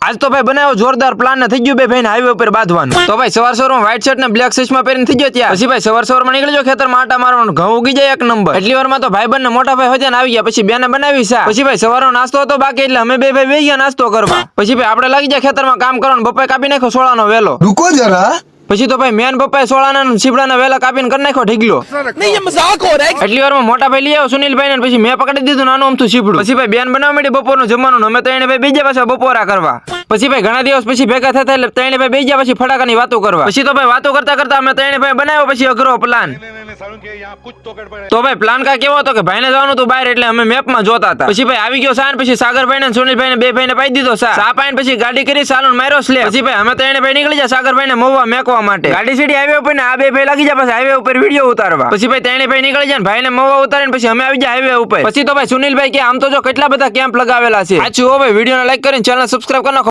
આજ તો ભાઈ બનાવ્યો જોરદાર પ્લાન ને થઈ ગયું બે ભાઈ હાઈવે ઉપર બાંધવાનું. તો ભાઈ સવાર સવારમાં વ્હાઈટ શર્ટ ને બ્લેક શર્ટમાં પહેરીને થઈ ગયો ત્યાં. પછી ભાઈ સવાર સવારમાં નીકળી ગયો ખેતરમાં આટા મારવાનું. ઘઉં ઉગી જાય એક નંબર. એટલી વારમાં તો ભાઈ બંને મોટા ભાઈ હોજ્યા આવી ગયા. પછી બેને બનાવી સા. પછી ભાઈ સવારનો નાસ્તો હતો બાકી એટલે અમે બે ભાઈ બેસી ગયા નાસ્તો કરવા. પછી ભાઈ આપણે લાગી ગયા ખેતરમાં કામ કરવાનું. બપાઈ કાપી નાખ્યો સોળાનો વેલો. रुको जरा પછી તો ભાઈ મેન પપ્પાએ સોળાના સીપડાના વેલા કાપીને કરી નાખ્યો ઢીગલો. એટલી વારમાં મોટા ભાઈ લઈ આવ્યો સુનિલભાઈ ને પછી મેં પકડી દીધું નાનું અમથું સીપડું. પછી ભાઈ બેન બનાવવા માંડી બપોરનું જમવાનું. અમે ત્રણે ભાઈ બીજા પાછા બપોરા કરવા. પછી ભાઈ ઘણા દિવસ પછી ભેગા થતા એટલે ત્રણે ભાઈ બીજા પછી ફટાકાની વાતો કરવા. પછી તો ભાઈ વાતો કરતા કરતા અમે ત્રણે ભાઈ બનાવ્યો પછી અઘરો પ્લાન. તો ભાઈ પ્લાન કા કેવો હતો કે ભાઈને જવાનું હતું બહાર એટલે અમે મેપમાં જોતા હતા. પછી ભાઈ આવી ગયો સાન. પછી સાગરભાઈ ને સુનિલભાઈ ને બે ભાઈ ને પાઈ દીધો સા પાઈને પછી ગાડી કરી સાલુન માર્યો સ્લેપ. પછી ભાઈ અમે ત્રણે ભાઈ નીકળી ગયા સાગરભાઈ ને મહુવા મેકવા માટે. ગાડી સીડી હાઈવે ઉપર ને આ બે ભાઈ લાગી જાય પછી હાઈવે ઉપર વિડીયો ઉતારવા. પછી ભાઈ ત્રણે ભાઈ નીકળી જાય ભાઈ ને મહુવા ઉતારીને પછી અમે આવી જાય હાઈવે ઉપર. પછી તો ભાઈ સુનિલભાઈ કે આમ તો જો કેટલા બધા કેમ્પ લગાવેલા છે. સાચું હો ભાઈ વિડીયો ને લાઈક કરીને ચેનલ સબસ્ક્રાઇબ કરી નાખો.